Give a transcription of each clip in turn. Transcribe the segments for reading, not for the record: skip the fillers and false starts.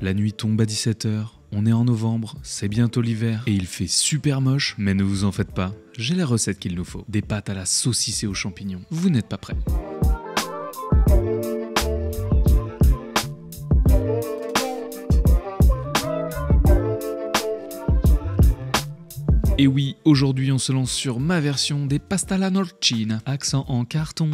La nuit tombe à 17 h, on est en novembre, c'est bientôt l'hiver et il fait super moche, mais ne vous en faites pas, j'ai la recette qu'il nous faut. Des pâtes à la saucisse et aux champignons. Vous n'êtes pas prêts. Et oui, aujourd'hui on se lance sur ma version des pasta alla norcina, accent en carton.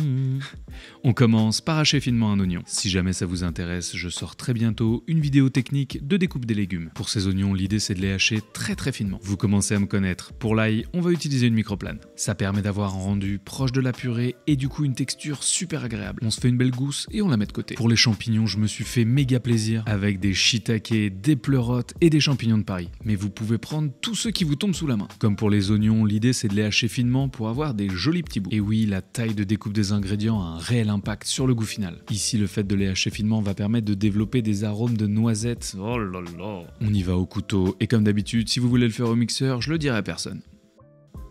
On commence par hacher finement un oignon. Si jamais ça vous intéresse, je sors très bientôt une vidéo technique de découpe des légumes. Pour ces oignons, l'idée c'est de les hacher très finement. Vous commencez à me connaître. Pour l'ail, on va utiliser une microplane. Ça permet d'avoir un rendu proche de la purée et du coup une texture super agréable. On se fait une belle gousse et on la met de côté. Pour les champignons, je me suis fait méga plaisir avec des shiitake, des pleurotes et des champignons de Paris. Mais vous pouvez prendre tous ceux qui vous tombent sous la main. Comme pour les oignons, l'idée c'est de les hacher finement pour avoir des jolis petits bouts. Et oui, la taille de découpe des ingrédients a un réel impact sur le goût final. Ici, le fait de les hacher finement va permettre de développer des arômes de noisettes. Oh là là. On y va au couteau et comme d'habitude, si vous voulez le faire au mixeur, je le dirai à personne.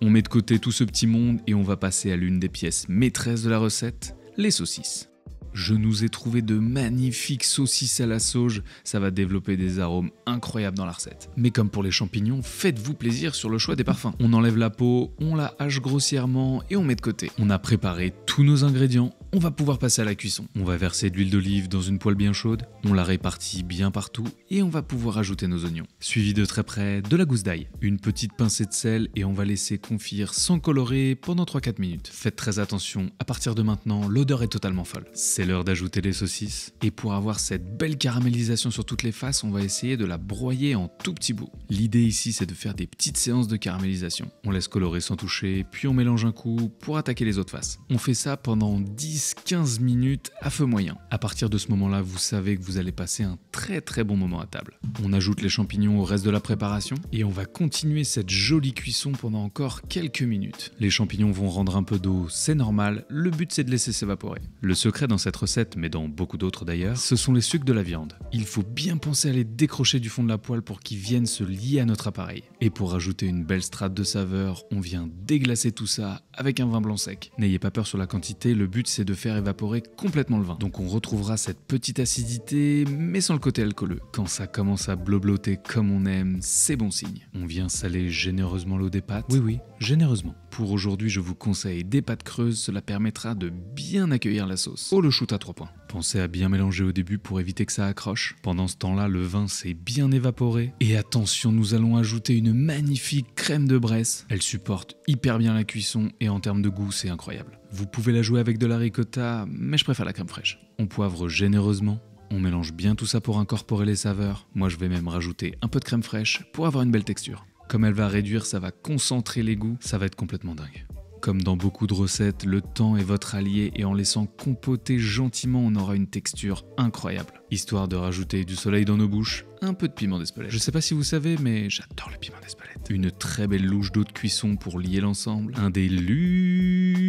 On met de côté tout ce petit monde et on va passer à l'une des pièces maîtresses de la recette, les saucisses. Je nous ai trouvé de magnifiques saucisses à la sauge, ça va développer des arômes incroyables dans la recette. Mais comme pour les champignons, faites-vous plaisir sur le choix des parfums. On enlève la peau, on la hache grossièrement et on met de côté. On a préparé tous nos ingrédients, on va pouvoir passer à la cuisson. On va verser de l'huile d'olive dans une poêle bien chaude, on la répartit bien partout et on va pouvoir ajouter nos oignons. Suivi de très près de la gousse d'ail, une petite pincée de sel et on va laisser confire sans colorer pendant 3-4 minutes. Faites très attention, à partir de maintenant, l'odeur est totalement folle. C'est l'heure d'ajouter les saucisses et pour avoir cette belle caramélisation sur toutes les faces, on va essayer de la broyer en tout petits bouts. L'idée ici, c'est de faire des petites séances de caramélisation. On laisse colorer sans toucher, puis on mélange un coup pour attaquer les autres faces. On fait ça pendant 10-15 minutes à feu moyen. À partir de ce moment-là, vous savez que vous allez passer un très bon moment à table. On ajoute les champignons au reste de la préparation et on va continuer cette jolie cuisson pendant encore quelques minutes. Les champignons vont rendre un peu d'eau, c'est normal, le but c'est de laisser s'évaporer. Le secret dans cette recette, mais dans beaucoup d'autres d'ailleurs, ce sont les sucs de la viande. Il faut bien penser à les décrocher du fond de la poêle pour qu'ils viennent se lier à notre appareil. Et pour ajouter une belle strate de saveur, on vient déglacer tout ça avec un vin blanc sec. N'ayez pas peur sur la quantité, le but c'est de faire évaporer complètement le vin. Donc on retrouvera cette petite acidité, mais sans le côté alcooleux. Quand ça commence à blobloter comme on aime, c'est bon signe. On vient saler généreusement l'eau des pâtes. Oui, généreusement. Pour aujourd'hui, je vous conseille des pâtes creuses, cela permettra de bien accueillir la sauce. Oh, le shoot à 3 points. Pensez à bien mélanger au début pour éviter que ça accroche. Pendant ce temps-là, le vin s'est bien évaporé. Et attention, nous allons ajouter une magnifique crème de Bresse. Elle supporte hyper bien la cuisson et en termes de goût, c'est incroyable. Vous pouvez la jouer avec de la ricotta, mais je préfère la crème fraîche. On poivre généreusement. On mélange bien tout ça pour incorporer les saveurs. Moi, je vais même rajouter un peu de crème fraîche pour avoir une belle texture. Comme elle va réduire, ça va concentrer les goûts, ça va être complètement dingue. Comme dans beaucoup de recettes, le temps est votre allié et en laissant compoter gentiment, on aura une texture incroyable. Histoire de rajouter du soleil dans nos bouches, un peu de piment d'Espelette. Je sais pas si vous savez, mais j'adore le piment d'Espelette. Une très belle louche d'eau de cuisson pour lier l'ensemble, un déluge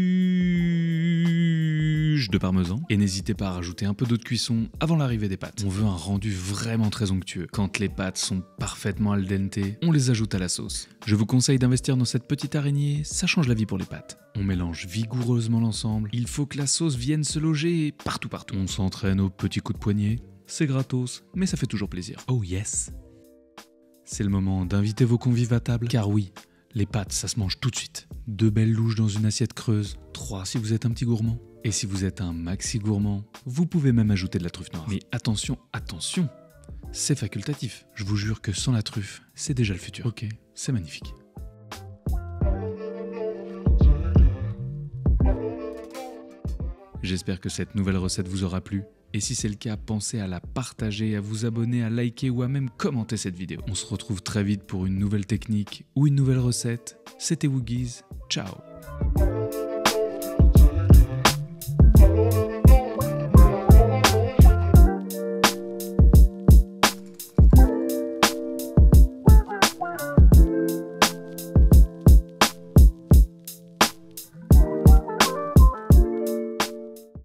de parmesan et n'hésitez pas à rajouter un peu d'eau de cuisson avant l'arrivée des pâtes. On veut un rendu vraiment très onctueux. Quand les pâtes sont parfaitement al dente, on les ajoute à la sauce. Je vous conseille d'investir dans cette petite araignée, ça change la vie pour les pâtes. On mélange vigoureusement l'ensemble. Il faut que la sauce vienne se loger partout. On s'entraîne au petit coup de poignet. C'est gratos, mais ça fait toujours plaisir. Oh yes! C'est le moment d'inviter vos convives à table, car oui, les pâtes, ça se mange tout de suite. 2 belles louches dans une assiette creuse, 3 si vous êtes un petit gourmand. Et si vous êtes un maxi gourmand, vous pouvez même ajouter de la truffe noire. Mais attention, c'est facultatif. Je vous jure que sans la truffe, c'est déjà le futur. Ok, c'est magnifique. J'espère que cette nouvelle recette vous aura plu. Et si c'est le cas, pensez à la partager, à vous abonner, à liker ou à même commenter cette vidéo. On se retrouve très vite pour une nouvelle technique ou une nouvelle recette. C'était Woogies, ciao!